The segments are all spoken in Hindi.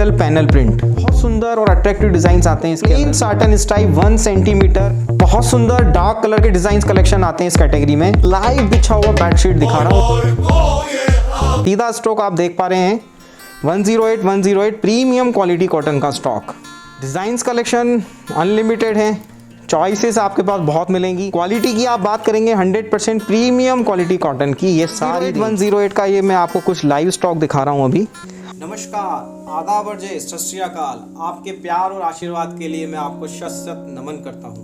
डिजिटल पैनल प्रिंट, बहुत सुंदर और अट्रैक्टिव डिजाइन आते हैं इसके अंदर। साटन स्टाइल 1 सेंटीमीटर, बहुत सुंदर डार्क कलर के डिजाइन कलेक्शन आते हैं इस कैटेगरी में। लाइव बिछा हुआ बेडशीट दिखा रहा हूँ। सीधा स्टॉक आप देख पा रहे हैं 108 प्रीमियम क्वालिटी कॉटन का स्टॉक। डिजाइन्स कलेक्शन अनलिमिटेड है, चॉइसेस आपके पास बहुत मिलेंगी। क्वालिटी की आप बात करेंगे 100% प्रीमियम क्वालिटी कॉटन की। ये सारी 108 का ये मैं आपको कुछ लाइव स्टॉक दिखा रहा हूँ अभी। नमस्कार, आदाब और जय सत श्री अकाल। आपके प्यार और आशीर्वाद के लिए मैं आपको शत नमन करता हूँ।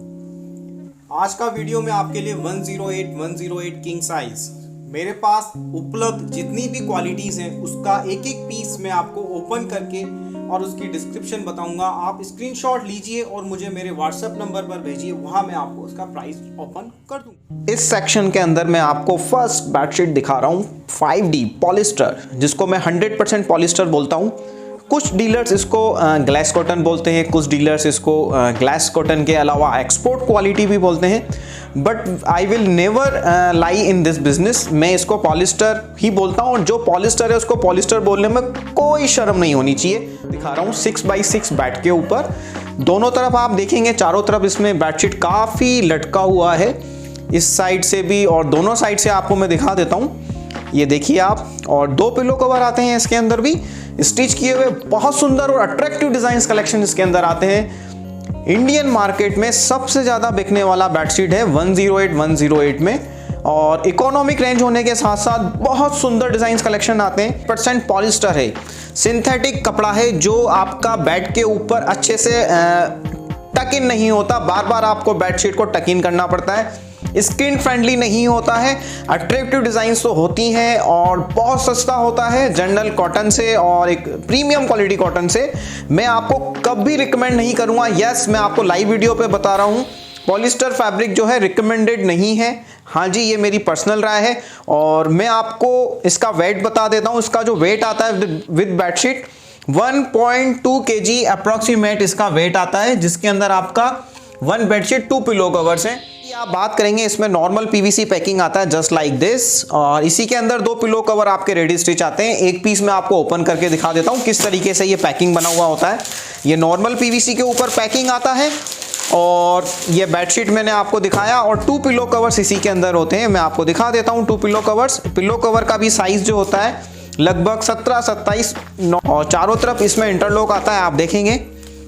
आज का वीडियो में आपके लिए 108 किंग साइज मेरे पास उपलब्ध जितनी भी क्वालिटीज हैं उसका एक एक पीस मैं आपको ओपन करके और उसकी डिस्क्रिप्शन बताऊंगा। आप स्क्रीनशॉट लीजिए और मुझे मेरे व्हाट्सएप नंबर पर भेजिए, वहां मैं आपको उसका प्राइस ओपन कर दूंगा। इस सेक्शन के अंदर मैं आपको फर्स्ट बेडशीट दिखा रहा हूँ 5D पॉलिस्टर, जिसको मैं 100% पॉलिस्टर बोलता हूँ। कुछ डीलर्स इसको ग्लास कॉटन बोलते हैं, कुछ डीलर्स इसको ग्लास कॉटन के अलावा एक्सपोर्ट क्वालिटी भी बोलते हैं, but I will never lie in this business. मैं इसको पॉलिस्टर ही बोलता हूँ और जो पॉलिस्टर है उसको पॉलिस्टर बोलने में कोई शर्म नहीं होनी चाहिए। दिखा रहा हूँ 6x6 बैट के ऊपर, दोनों तरफ आप देखेंगे चारों तरफ इसमें बेडशीट काफ़ी लटका हुआ है, इस साइड से भी और दोनों साइड से आपको मैं दिखा देता हूँ। ये देखिए आप, और 2 पिलो कवर आते हैं इसके अंदर भी स्टिच किए हुए। बहुत सुंदर और अट्रैक्टिव डिजाइन्स कलेक्शन इसके अंदर आते हैं। इंडियन मार्केट में सबसे ज़्यादा बिकने वाला बेडशीट है 108 में, और इकोनॉमिक रेंज होने के साथ साथ बहुत सुंदर डिजाइन्स कलेक्शन आते हैं। % पॉलिस्टर है, सिंथेटिक कपड़ा है जो आपका बेड के ऊपर अच्छे से टक इन नहीं होता, बार बार आपको बेडशीट को टक इन करना पड़ता है। स्किन फ्रेंडली नहीं होता है। अट्रैक्टिव डिजाइन्स तो होती हैं और बहुत सस्ता होता है जनरल कॉटन से और एक प्रीमियम क्वालिटी कॉटन से। मैं आपको कभी रिकमेंड नहीं करूंगा, यस मैं आपको लाइव वीडियो पे बता रहा हूं, पॉलिस्टर फैब्रिक जो है रिकमेंडेड नहीं है। हाँ जी, ये मेरी पर्सनल राय है। और मैं आपको इसका वेट बता देता हूँ। इसका जो वेट आता है विद बेडशीट 1.2 kg अप्रोक्सीमेट इसका वेट आता है, जिसके अंदर आपका 1 बेडशीट 2 पिलो कवर्स हैं। आप बात करेंगे इसमें नॉर्मल पीवीसी पैकिंग आता है जस्ट लाइक दिस, और इसी के अंदर 2 पिलो कवर आपके रेडी स्टिच आते हैं। एक पीस मैं आपको ओपन करके दिखा देता हूँ किस तरीके से ये पैकिंग बना हुआ होता है। ये नॉर्मल पीवीसी के ऊपर पैकिंग आता है और ये बेडशीट मैंने आपको दिखाया, और 2 पिलो कवर्स इसी के अंदर होते हैं। मैं आपको दिखा देता हूँ 2 पिलो कवर्स। पिलो कवर का भी साइज जो होता है लगभग 17-27 और चारों तरफ इसमें इंटरलॉक आता है। आप देखेंगे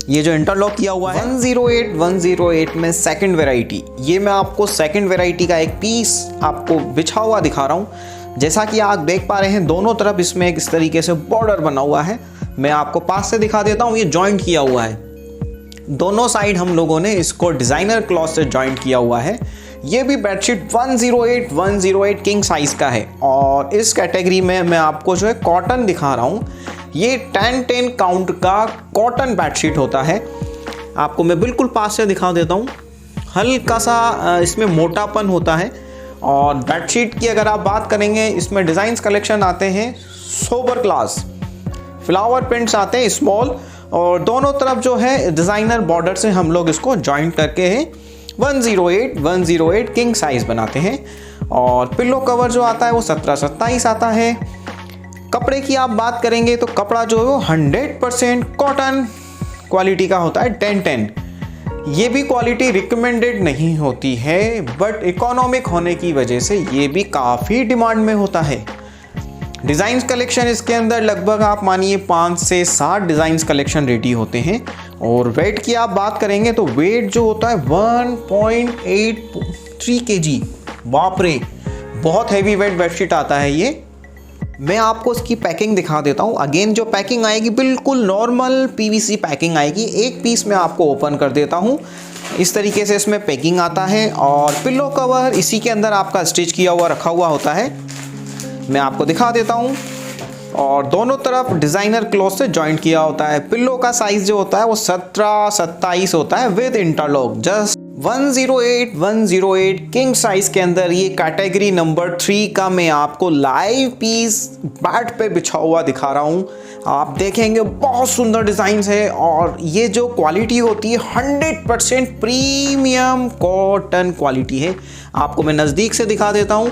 ये जो इंटरलॉक किया हुआ है 108 में सेकंड वेराइटी, ये मैं आपको सेकंड वेराइटी का एक पीस आपको बिछा हुआ दिखा रहा हूँ। जैसा कि आप देख पा रहे हैं दोनों तरफ इसमें इस तरीके से बॉर्डर बना हुआ है। मैं आपको पास से दिखा देता हूँ, ये जॉइंट किया हुआ है दोनों साइड, हम लोगों ने इसको डिजाइनर क्लॉथ से जॉइंट किया हुआ है। ये भी बेडशीट 108 किंग साइज का है, और इस कैटेगरी में मैं आपको जो है कॉटन दिखा रहा हूँ। ये 10 काउंट का कॉटन बेडशीट होता है। आपको मैं बिल्कुल पास से दिखा देता हूँ, हल्का सा इसमें मोटापन होता है। और बेडशीट की अगर आप बात करेंगे, इसमें डिज़ाइंस कलेक्शन आते हैं सोबर क्लास, फ्लावर प्रिंट्स आते हैं स्मॉल, और दोनों तरफ जो है डिज़ाइनर बॉर्डर से हम लोग इसको जॉइंट करके 108 किंग साइज बनाते हैं। और पिलो कवर जो आता है वो 17-27 आता है। कपड़े की आप बात करेंगे तो कपड़ा जो है वो 100% कॉटन क्वालिटी का होता है 10-10। ये भी क्वालिटी रिकमेंडेड नहीं होती है, बट इकोनॉमिक होने की वजह से ये भी काफ़ी डिमांड में होता है। डिज़ाइंस कलेक्शन इसके अंदर लगभग आप मानिए 5 से 7 डिज़ाइंस कलेक्शन रेडी होते हैं। और वेट की आप बात करेंगे तो वेट जो होता है 1.83 kg, बाप रे, बहुत हैवी वेट बेडशीट आता है ये। मैं आपको इसकी पैकिंग दिखा देता हूँ। अगेन जो पैकिंग आएगी बिल्कुल नॉर्मल पीवीसी पैकिंग आएगी। एक पीस मैं आपको ओपन कर देता हूँ, इस तरीके से इसमें पैकिंग आता है, और पिलो कवर इसी के अंदर आपका स्टिच किया हुआ रखा हुआ होता है। मैं आपको दिखा देता हूँ, और दोनों तरफ डिज़ाइनर क्लॉथ से जॉइंट किया होता है। पिलो का साइज जो होता है वो 17-27 होता है with interlock. Just 108 king size के अंदर ये कैटेगरी नंबर 3 का मैं आपको लाइव पीस बैट पे बिछा हुआ दिखा रहा हूँ। आप देखेंगे बहुत सुंदर डिज़ाइंस है, और ये जो क्वालिटी होती है 100% प्रीमियम कॉटन क्वालिटी है। आपको मैं नज़दीक से दिखा देता हूँ।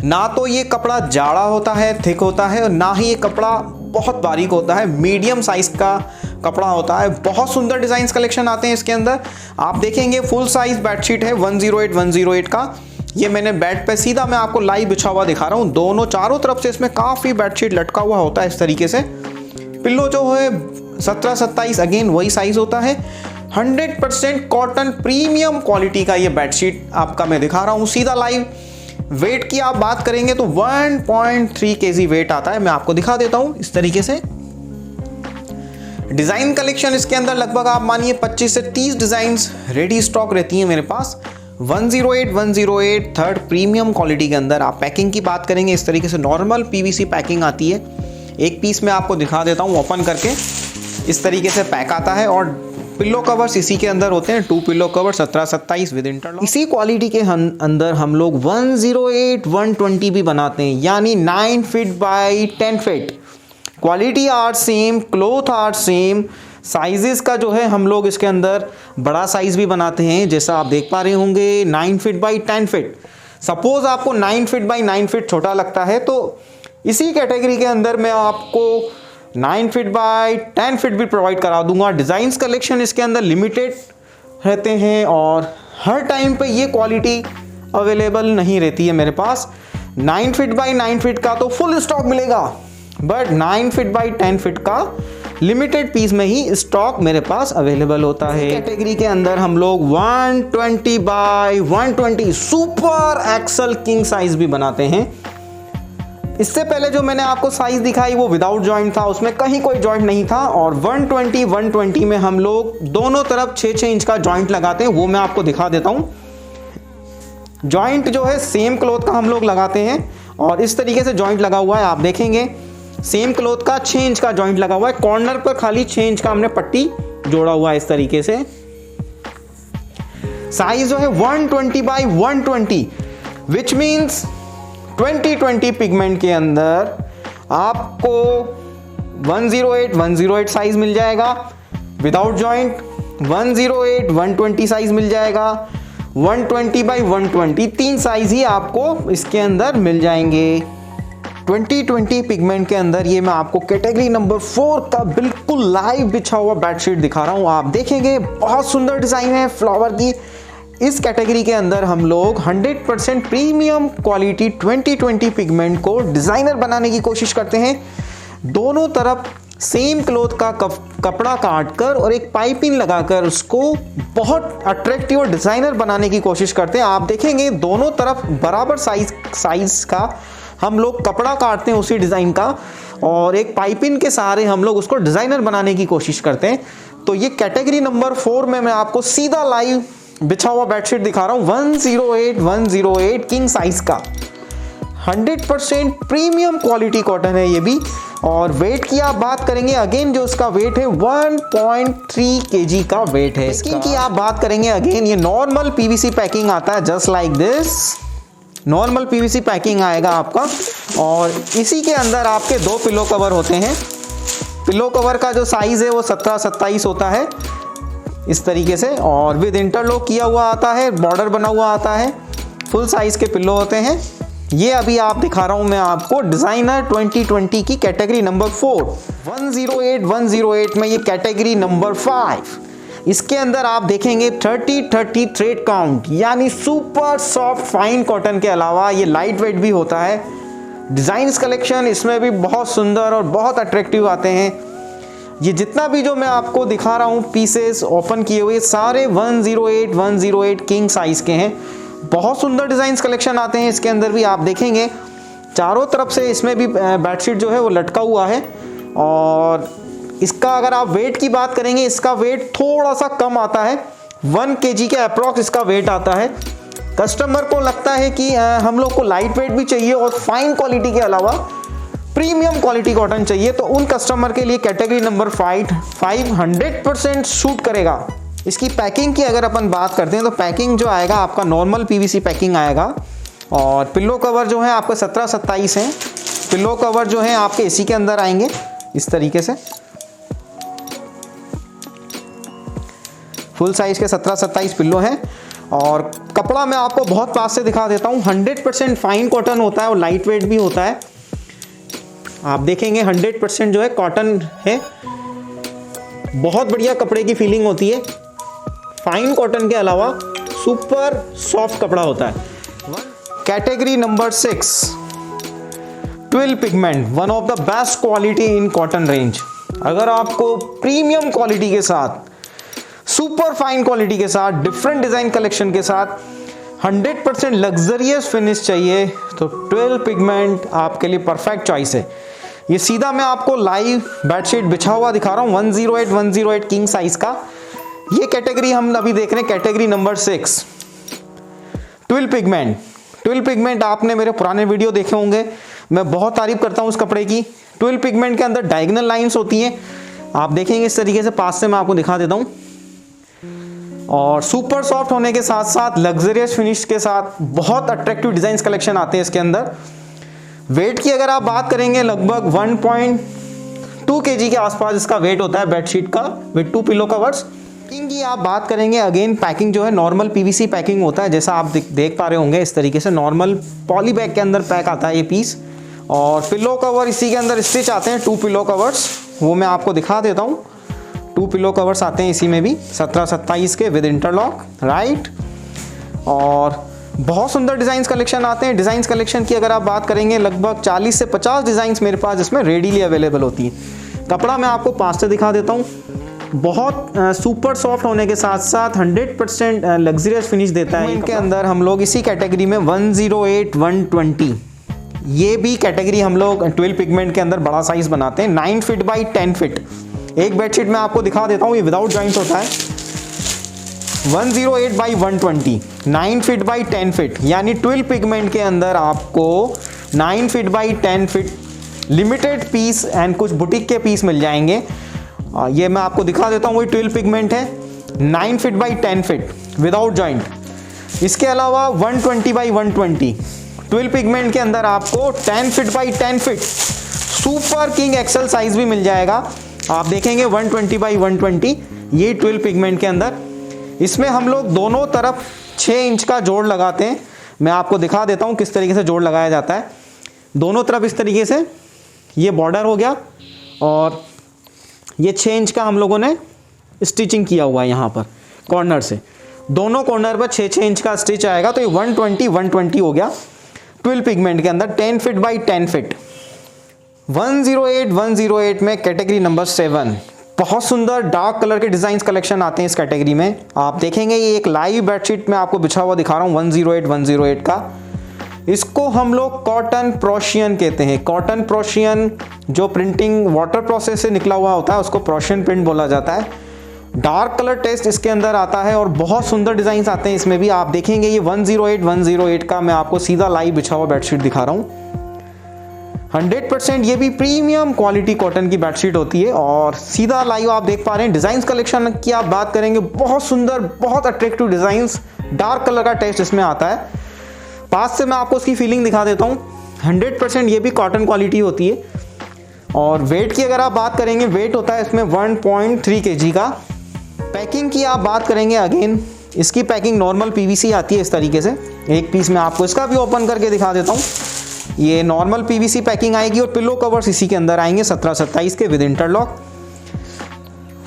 ना तो ये कपड़ा जाड़ा होता है, थिक होता है, और ना ही ये कपड़ा बहुत बारीक होता है, मीडियम साइज का कपड़ा होता है, बहुत सुंदर डिजाइन कलेक्शन आते हैं इसके अंदर। आप देखेंगे फुल साइज बेडशीट है 108 का। ये मैंने बेड पे सीधा मैं आपको लाइव बिछा हुआ दिखा रहा हूँ, दोनों चारों तरफ से इसमें काफ़ी बेडशीट लटका हुआ होता है इस तरीके से। पिल्लो जो है 17-27 अगेन वही साइज होता है। 100% कॉटन प्रीमियम क्वालिटी का ये बेडशीट आपका मैं दिखा रहा हूँ सीधा लाइव। वेट की आप बात करेंगे तो 1.3 kg वेट आता है, मैं आपको दिखा देता हूँ इस तरीके से। डिज़ाइन कलेक्शन इसके अंदर लगभग आप मानिए 25 से 30 डिज़ाइंस रेडी स्टॉक रहती हैं मेरे पास। 108 थर्ड प्रीमियम क्वालिटी के अंदर आप पैकिंग की बात करेंगे इस तरीके से नॉर्मल पीवीसी पैकिंग आती है। एक पीस मैं आपको दिखा देता हूँ ओपन करके, इस तरीके से पैक आता है और पिल्लो कवर्स इसी के अंदर होते हैं, 2 पिल्लो कवर 17-27 विद इंटरलॉक। इसी क्वालिटी के अंदर हम लोग 108-120 भी बनाते हैं, यानी 9 feet by 10 feet. Quality are same, cloth are same. Sizes का जो है हम लोग इसके अंदर बड़ा साइज भी बनाते हैं, जैसा आप देख पा रहे होंगे 9 फीट बाई 10 फीट। सपोज आपको 9 फीट बाई 9 फीट छोटा लगता है तो इसी कैटेगरी के अंदर मैं आपको 9 फीट बाई 10 फीट भी प्रोवाइड करा दूंगा। डिज़ाइंस कलेक्शन इसके अंदर लिमिटेड रहते हैं और हर टाइम पे ये क्वालिटी अवेलेबल नहीं रहती है मेरे पास। 9 फीट बाई 9 फीट का तो फुल स्टॉक मिलेगा, बट 9 फीट बाई 10 फीट का लिमिटेड पीस में ही स्टॉक मेरे पास अवेलेबल होता है। कैटेगरी के अंदर हम लोग 120 by 120 super XL king size भी बनाते हैं। इससे पहले जो मैंने आपको साइज दिखाई वो विदाउट जॉइंट था, उसमें कहीं कोई जॉइंट नहीं था। और 120 में हम लोग दोनों तरफ 6-6 इंच का जॉइंट लगाते हैं, वो मैं आपको दिखा देता हूँ। जॉइंट जो है सेम क्लॉथ का हम लोग लगाते हैं और इस तरीके से जॉइंट लगा हुआ है, आप देखेंगे सेम क्लॉथ का 6 इंच का जॉइंट लगा हुआ है। कॉर्नर पर खाली 6 इंच का हमने पट्टी जोड़ा हुआ है इस तरीके से। साइज जो है 120 बाई 120 विच मीन्स 2020 पिगमेंट के अंदर आपको 108 साइज मिल जाएगा। विदाउट जॉइंट 108-120 साइज मिल जाएगा। 120 बाई 120 3 साइज ही आपको इसके अंदर मिल जाएंगे। 2020 पिगमेंट के अंदर ये मैं आपको कैटेगरी नंबर 4 का बिल्कुल लाइव बिछा हुआ बेडशीट दिखा रहा हूँ। आप देखेंगे बहुत सुंदर डिजाइन है फ्लावर की। इस कैटेगरी के अंदर हम लोग 100% प्रीमियम क्वालिटी 2020 पिगमेंट को डिजाइनर बनाने की कोशिश करते हैं। दोनों तरफ सेम क्लॉथ का कपड़ा काटकर और एक पाइपिंग लगाकर उसको बहुत अट्रैक्टिव और डिजाइनर बनाने की कोशिश करते हैं। आप देखेंगे दोनों तरफ बराबर साइज का हम लोग कपड़ा काटते हैं उसी डिजाइन का और एक पाइपिंग के सहारे हम लोग उसको डिजाइनर बनाने की कोशिश करते हैं। तो ये कैटेगरी नंबर 4 में मैं आपको सीधा लाइव बिछा हुआ बेडशीट दिखा रहा हूँ 108 किंग साइज का। 100% प्रीमियम क्वालिटी कॉटन है ये भी। और वेट की आप बात करेंगे अगेन जो इसका वेट है 1.3 kg का वेट है। पैकिंग की आप बात करेंगे अगेन ये नॉर्मल पीवीसी पैकिंग आता है, just like this. Normal PVC packing आएगा आपका और इसी के अंदर आपके 2 पिलो कवर होते हैं। पिलो कवर का जो साइज है वो 17-27 होता है इस तरीके से और विद इंटरलॉक किया हुआ आता है, बॉर्डर बना हुआ आता है। फुल साइज के पिल्लो होते हैं। ये अभी आप दिखा रहा हूं मैं आपको डिजाइनर 2020 की कैटेगरी नंबर 4 108 में ये कैटेगरी नंबर 5। इसके अंदर आप देखेंगे 30 थ्रेड काउंट, यानी सुपर सॉफ्ट फाइन कॉटन के अलावा ये लाइट वेट भी होता है। डिजाइन्स कलेक्शन इसमें भी बहुत सुंदर और बहुत अट्रैक्टिव आते हैं। ये जितना भी जो मैं आपको दिखा रहा हूँ पीसेस ओपन किए हुए सारे 108 किंग साइज के हैं। बहुत सुंदर डिजाइन्स कलेक्शन आते हैं इसके अंदर भी। आप देखेंगे चारों तरफ से इसमें भी बेडशीट जो है वो लटका हुआ है। और इसका अगर आप वेट की बात करेंगे इसका वेट थोड़ा सा कम आता है, 1 kg के अप्रॉक्स इसका वेट आता है। कस्टमर को लगता है कि हम लोग को लाइट वेट भी चाहिए और फाइन क्वालिटी के अलावा प्रीमियम क्वालिटी कॉटन चाहिए, तो उन कस्टमर के लिए कैटेगरी नंबर 5 100% शूट करेगा। इसकी पैकिंग की अगर अपन बात करते हैं तो पैकिंग जो आएगा आपका नॉर्मल पीवीसी पैकिंग आएगा और पिल्लो कवर जो है आपके 17-27 हैं। पिल्लो कवर जो है आपके इसी के अंदर आएंगे इस तरीके से। फुल साइज के 17-27 पिल्लो हैं और कपड़ा मैं आपको बहुत पास से दिखा देता हूँ। 100% फाइन कॉटन होता है और लाइट वेट भी होता है। आप देखेंगे 100% जो है कॉटन है, बहुत बढ़िया कपड़े की फीलिंग होती है। फाइन कॉटन के अलावा सुपर सॉफ्ट कपड़ा होता है। Category number 6, twill pigment, one of the best quality in cotton range. अगर आपको प्रीमियम क्वालिटी के साथ, सुपर फाइन क्वालिटी के साथ, डिफरेंट डिजाइन कलेक्शन के साथ 100% लग्जरियस फिनिश चाहिए तो ट्विल पिगमेंट आपके लिए परफेक्ट चॉइस है। ये सीधा मैं आपको लाइव बेडशीट बिछा हुआ दिखा रहा हूँ 108 किंग साइज का। ये कैटेगरी हम अभी देख रहे हैं, category number 6, twill pigment. Twill pigment आपने मेरे पुराने वीडियो देखे होंगे, मैं बहुत तारीफ करता हूँ उस कपड़े की। ट्विल पिगमेंट के अंदर डायगोनल लाइंस होती हैं, आप देखेंगे इस तरीके से, पास से मैं आपको दिखा देता हूँ। और सुपर सॉफ्ट होने के साथ साथ लग्जरियस फिनिश के साथ बहुत अट्रैक्टिव डिजाइन कलेक्शन आते हैं इसके अंदर। वेट की अगर आप बात करेंगे लगभग 1.2 kg के आसपास इसका वेट होता है बेडशीट का विद 2 पिलो कवर्स। पैकिंग की आप बात करेंगे, अगेन पैकिंग जो है नॉर्मल पीवीसी पैकिंग होता है, जैसा आप देख पा रहे होंगे इस तरीके से नॉर्मल पॉली बैग के अंदर पैक आता है ये पीस। और पिलो कवर इसी के अंदर स्टिच आते हैं, 2 पिलो कवर्स, वो मैं आपको दिखा देता हूँ। 2 पिलो कवर्स आते हैं इसी में भी 17-27 के विद इंटरलॉक, राइट। और बहुत सुंदर डिज़ाइंस कलेक्शन आते हैं। डिज़ाइंस कलेक्शन की अगर आप बात करेंगे लगभग 40 से 50 डिज़ाइंस मेरे पास इसमें रेडीली अवेलेबल होती है। कपड़ा मैं आपको पास से दिखा देता हूँ, बहुत सुपर सॉफ्ट होने के साथ साथ 100% लग्जरियस फिनिश देता है। इनके अंदर हम लोग इसी कैटेगरी में 108-120, ये भी कैटेगरी हम लोग ट्विल पिगमेंट के अंदर बड़ा साइज बनाते हैं, 9 फीट बाई 10 फीट। एक बेडशीट में आपको दिखा देता हूँ, ये विदाउट जॉइंट होता है, 108/120, 9 फीट बाई 10 फीट, यानी ट्विल पिगमेंट के अंदर आपको 9 feet by 10 feet limited piece and कुछ बुटीक के पीस मिल जाएंगे। ये मैं आपको दिखा देता हूँ, वही ट्विल पिगमेंट है, 9 feet by 10 feet without joint. इसके अलावा 120/120 ट्विल पिगमेंट के अंदर आपको 10 feet by 10 feet super king XL size भी मिल जाएगा। आप देखेंगे 120/120 ये ट्विल पिगमेंट के अंदर। इसमें हम लोग दोनों तरफ 6 इंच का जोड़ लगाते हैं, मैं आपको दिखा देता हूँ किस तरीके से जोड़ लगाया जाता है। दोनों तरफ इस तरीके से ये बॉर्डर हो गया और ये 6 इंच का हम लोगों ने स्टिचिंग किया हुआ है यहाँ पर कॉर्नर से, दोनों कॉर्नर पर 6-6 इंच का स्टिच आएगा, तो ये 120/120 हो गया ट्विल पिगमेंट के अंदर 10 फीट बाई 10 फीट। 108 में कैटेगरी नंबर 7, बहुत सुंदर डार्क कलर के डिजाइन कलेक्शन आते हैं इस कैटेगरी में। आप देखेंगे ये एक लाइव बेडशीट में आपको बिछा हुआ दिखा रहा हूँ 108 का। इसको हम लोग कॉटन प्रोशियन कहते हैं। कॉटन प्रोशियन जो प्रिंटिंग वाटर प्रोसेस से निकला हुआ होता है उसको प्रोशियन प्रिंट बोला जाता है। डार्क कलर टेस्ट इसके अंदर आता है और बहुत सुंदर डिजाइन आते हैं इसमें भी। आप देखेंगे ये 108 का मैं आपको सीधा लाइव बिछा हुआ बेडशीट दिखा रहा हूँ। 100% ये भी प्रीमियम क्वालिटी कॉटन की बेडशीट होती है और सीधा लाइव आप देख पा रहे हैं। डिजाइन कलेक्शन की आप बात करेंगे, बहुत सुंदर, बहुत अट्रैक्टिव डिजाइंस, डार्क कलर का टेस्ट इसमें आता है। पास से मैं आपको उसकी फीलिंग दिखा देता हूँ। 100% ये भी कॉटन क्वालिटी होती है। और वेट की अगर आप बात करेंगे, वेट होता है इसमें 1.3 kg का। पैकिंग की आप बात करेंगे, अगेन इसकी पैकिंग नॉर्मल पीवीसी आती है इस तरीके से। एक पीस में आपको इसका भी ओपन करके दिखा देता हूँ। ये नॉर्मल पीवीसी पैकिंग आएगी और पिलो कवर्स इसी के अंदर आएंगे 17-27 के विद इंटरलॉक।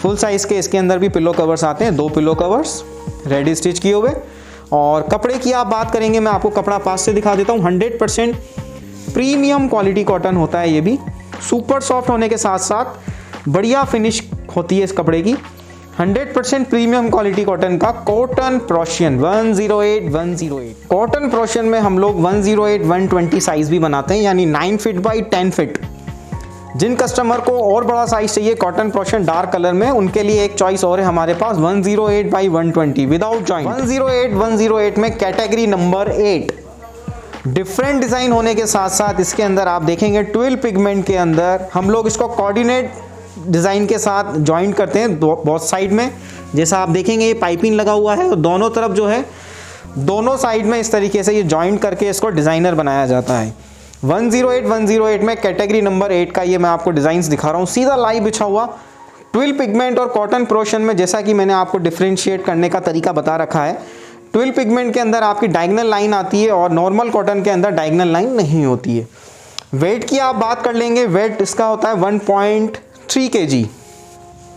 फुल साइज के इसके अंदर भी पिलो कवर्स आते हैं, 2 पिलो कवर्स रेडी स्टिच किए हुए। और कपड़े की आप बात करेंगे, मैं आपको कपड़ा पास से दिखा देता हूँ। 100% प्रीमियम क्वालिटी कॉटन होता है, ये भी सुपर सॉफ्ट होने के साथ साथ बढ़िया फिनिश होती है इस कपड़े की। 100% प्रीमियम क्वालिटी कॉटन का कॉटन प्रोशियन 108। कॉटन प्रोशियन में हम लोग 108/120 साइज भी बनाते हैं, यानी 9 फीट बाई 10 फीट। जिन कस्टमर को और बड़ा साइज चाहिए कॉटन प्रोशियन डार्क कलर में, उनके लिए एक चॉइस और है हमारे पास 108/120 विदाउट जॉइंट। 108 में कैटेगरी नंबर 8, डिफरेंट डिजाइन होने के साथ साथ इसके अंदर आप देखेंगे ट्विल पिगमेंट के अंदर हम लोग इसको कोऑर्डिनेट डिज़ाइन के साथ जॉइंट करते हैं बहुत साइड में। जैसा आप देखेंगे ये पाइपिंग लगा हुआ है और दोनों तरफ जो है दोनों साइड में इस तरीके से ये जॉइंट करके इसको डिज़ाइनर बनाया जाता है। 108 में कैटेगरी नंबर 8 का ये मैं आपको डिज़ाइंस दिखा रहा हूँ, सीधा लाइव बिछा हुआ ट्विल पिगमेंट और कॉटन प्रोशन में। जैसा कि मैंने आपको डिफ्रेंशिएट करने का तरीका बता रखा है, ट्विल पिगमेंट के अंदर आपकी डायगोनल लाइन आती है और नॉर्मल कॉटन के अंदर डायगोनल लाइन नहीं होती है। वेट की आप बात कर लेंगे, वेट इसका होता है 1.3 kg।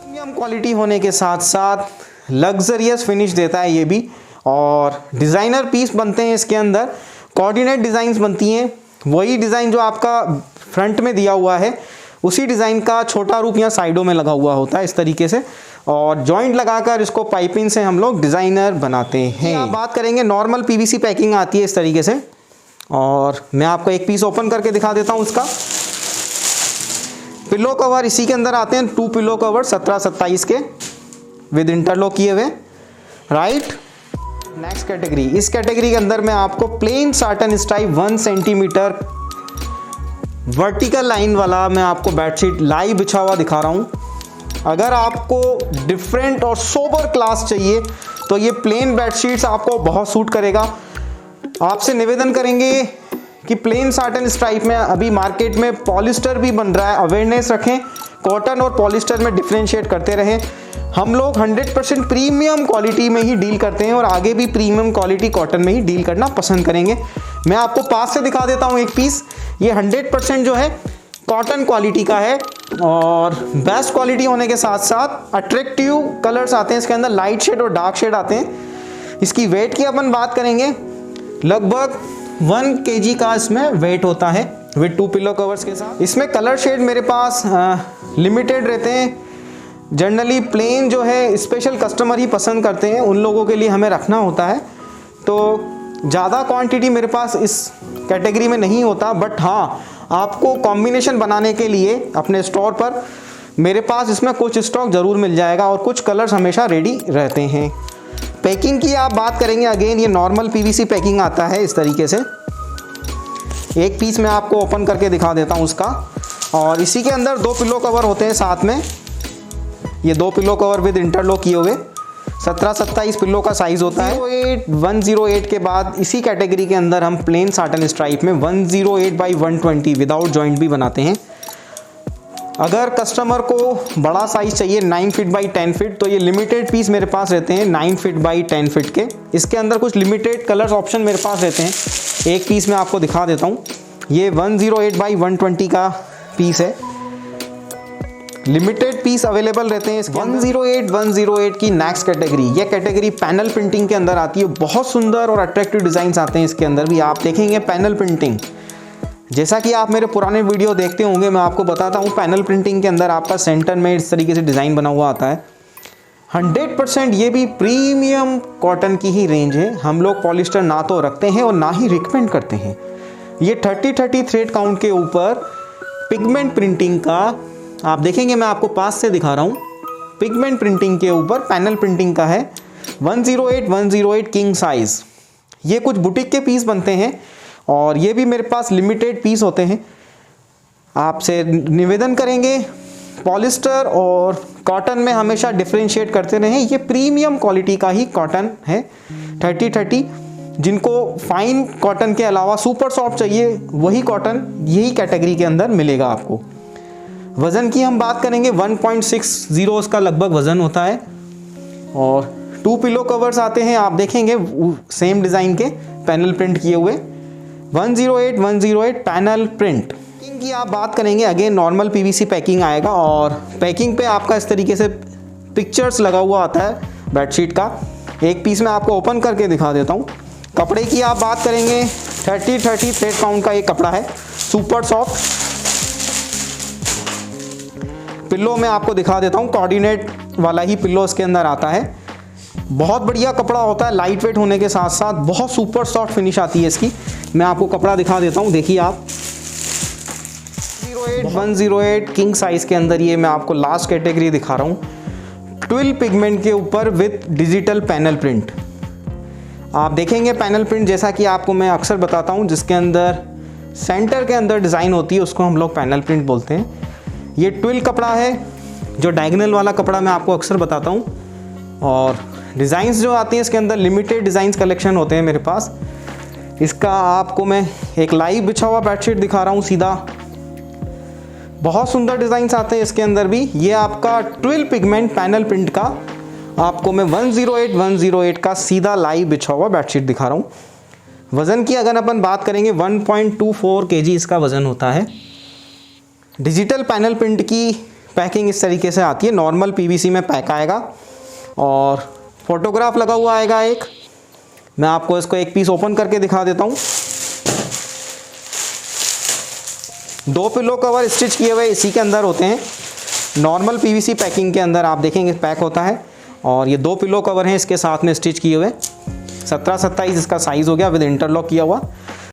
प्रीमियम क्वालिटी होने के साथ साथ लग्जरियस फिनिश देता है ये भी, और डिज़ाइनर पीस बनते हैं इसके अंदर, कोऑर्डिनेट डिज़ाइंस बनती हैं। वही डिज़ाइन जो आपका फ्रंट में दिया हुआ है उसी डिज़ाइन का छोटा रूप यहाँ साइडों में लगा हुआ होता है इस तरीके से, और जॉइंट लगाकर इसको पाइपिंग से हम लोग डिज़ाइनर बनाते हैं। आप बात करेंगे नॉर्मल पीवीसी पैकिंग आती है इस तरीके से, और मैं आपको एक पीस ओपन करके दिखा देता हूँ उसका। पिलो कवर इसी के अंदर आते हैं, 2 पिलो कवर 17-27 के विद इंटरलॉक किए हुए, राइट। नेक्स्ट कैटेगरी, इस कैटेगरी के अंदर मैं आपको plain satin stripe 1 centimetre vertical line वाला मैं आपको बेडशीट लाइव बिछा हुआ दिखा रहा हूँ। अगर आपको डिफरेंट और सोबर क्लास चाहिए तो ये प्लेन बेडशीट्स आपको बहुत सूट करेगा। आपसे निवेदन करेंगे कि प्लेन साटन स्ट्राइप में अभी मार्केट में पॉलिस्टर भी बन रहा है, अवेयरनेस रखें, कॉटन और पॉलिस्टर में डिफरेंशिएट करते रहें। हम लोग 100% प्रीमियम क्वालिटी में ही डील करते हैं और आगे भी प्रीमियम क्वालिटी कॉटन में ही डील करना पसंद करेंगे। मैं आपको पास से दिखा देता हूँ एक पीस। ये 100% जो है कॉटन क्वालिटी का है और बेस्ट क्वालिटी होने के साथ साथ अट्रैक्टिव कलर्स आते हैं इसके अंदर, लाइट शेड और डार्क शेड आते हैं। इसकी वेट की अपन बात करेंगे, लगभग 1 kg का इसमें वेट होता है विद 2 पिलो कवर्स के साथ। इसमें कलर शेड मेरे पास लिमिटेड रहते हैं। जनरली प्लेन जो है स्पेशल कस्टमर ही पसंद करते हैं, उन लोगों के लिए हमें रखना होता है, तो ज़्यादा क्वांटिटी मेरे पास इस कैटेगरी में नहीं होता। बट हाँ, आपको कॉम्बिनेशन बनाने के लिए अपने स्टोर पर मेरे पास इसमें कुछ स्टॉक ज़रूर मिल जाएगा और कुछ कलर्स हमेशा रेडी रहते हैं। पैकिंग की आप बात करेंगे, अगेन ये नॉर्मल पीवीसी पैकिंग आता है इस तरीके से। एक पीस मैं आपको ओपन करके दिखा देता हूँ उसका, और इसी के अंदर 2 पिलो कवर होते हैं साथ में। ये 2 पिलो कवर विद इंटरलॉक किए हुए 17-27 पिलो का साइज़ होता है। 108 के बाद इसी कैटेगरी के अंदर हम प्लेन साटन स्ट्राइप में 108x120 विदाउट जॉइंट भी बनाते हैं। अगर कस्टमर को बड़ा साइज़ चाहिए 9 फीट बाई 10 फीट, तो ये लिमिटेड पीस मेरे पास रहते हैं 9 फीट बाई 10 फीट के। इसके अंदर कुछ लिमिटेड कलर्स ऑप्शन मेरे पास रहते हैं। एक पीस मैं आपको दिखा देता हूँ। ये 108x120 का पीस है, लिमिटेड पीस अवेलेबल रहते हैं इसके 108 की नेक्स्ट कैटेगरी। ये कैटेगरी पैनल प्रिंटिंग के अंदर आती है। बहुत सुंदर और अट्रैक्टिव डिज़ाइंस आते हैं इसके अंदर भी। आप देखेंगे पैनल प्रिंटिंग, जैसा कि आप मेरे पुराने वीडियो देखते होंगे, मैं आपको बताता हूँ पैनल प्रिंटिंग के अंदर आपका सेंटर में इस तरीके से डिज़ाइन बना हुआ आता है। 100% ये भी प्रीमियम कॉटन की ही रेंज है। हम लोग पॉलिस्टर ना तो रखते हैं और ना ही रिकमेंड करते हैं। ये 30-30 थ्रेड काउंट के ऊपर पिगमेंट प्रिंटिंग का आप देखेंगे, मैं आपको पास से दिखा रहा हूँ। पिगमेंट प्रिंटिंग के ऊपर पैनल प्रिंटिंग का है 108 किंग साइज़। ये कुछ बुटीक के पीस बनते हैं और ये भी मेरे पास लिमिटेड पीस होते हैं। आपसे निवेदन करेंगे पॉलिस्टर और कॉटन में हमेशा डिफरेंशिएट करते रहें। ये प्रीमियम क्वालिटी का ही कॉटन है 30-30। जिनको फाइन कॉटन के अलावा सुपर सॉफ्ट चाहिए, वही कॉटन यही कैटेगरी के अंदर मिलेगा आपको। वज़न की हम बात करेंगे 1.60 उसका लगभग वज़न होता है, और 2 पिलो कवर्स आते हैं। आप देखेंगे सेम डिज़ाइन के पैनल प्रिंट किए हुए 108 पैनल प्रिंट। पैकिंग की आप बात करेंगे, अगेन नॉर्मल पीवीसी पैकिंग आएगा और पैकिंग पे आपका इस तरीके से पिक्चर्स लगा हुआ आता है बेडशीट का। एक पीस मैं आपको ओपन करके दिखा देता हूँ। कपड़े की आप बात करेंगे 30-30 थ्रेड काउंट का ये कपड़ा है, सुपर सॉफ्ट। पिल्लो मैं आपको दिखा देता हूँ, कोऑर्डिनेट वाला ही पिल्लो इसके अंदर आता है। बहुत बढ़िया कपड़ा होता है, लाइट वेट होने के साथ साथ बहुत सुपर सॉफ्ट फिनिश आती है इसकी। मैं आपको कपड़ा दिखा देता हूँ, देखिए आप। 108 किंग साइज़ के अंदर ये मैं आपको लास्ट कैटेगरी दिखा रहा हूँ। ट्विल पिगमेंट के ऊपर विथ डिजिटल पैनल प्रिंट। आप देखेंगे पैनल प्रिंट जैसा कि आपको मैं अक्सर बताता हूँ, जिसके अंदर सेंटर के अंदर डिज़ाइन होती है, उसको हम लोग पैनल प्रिंट बोलते हैं। ये ट्विल कपड़ा है, जो डायगोनल वाला कपड़ा मैं आपको अक्सर बताता हूँ। और डिज़ाइंस जो आती हैं इसके अंदर लिमिटेड डिज़ाइंस कलेक्शन होते हैं मेरे पास। इसका आपको मैं एक लाइव बिछा हुआ बेडशीट दिखा रहा हूँ सीधा। बहुत सुंदर डिज़ाइंस आते हैं इसके अंदर भी। ये आपका ट्विल पिगमेंट पैनल प्रिंट का आपको मैं 108 का सीधा लाइव बिछा हुआ बेडशीट दिखा रहा हूँ। वज़न की अगर अपन बात करेंगे 1.24 kg इसका वज़न होता है। डिजिटल पैनल प्रिंट की पैकिंग इस तरीके से आती है, नॉर्मल पीवीसी में पैक आएगा और फोटोग्राफ लगा हुआ आएगा एक। मैं आपको इसको एक पीस ओपन करके दिखा देता हूँ। 2 पिलो कवर स्टिच किए हुए इसी के अंदर होते हैं। नॉर्मल पीवीसी पैकिंग के अंदर आप देखेंगे पैक होता है और ये 2 पिलो कवर हैं इसके साथ में स्टिच किए हुए। 17-27 इसका साइज़ हो गया विद इंटरलॉक किया हुआ।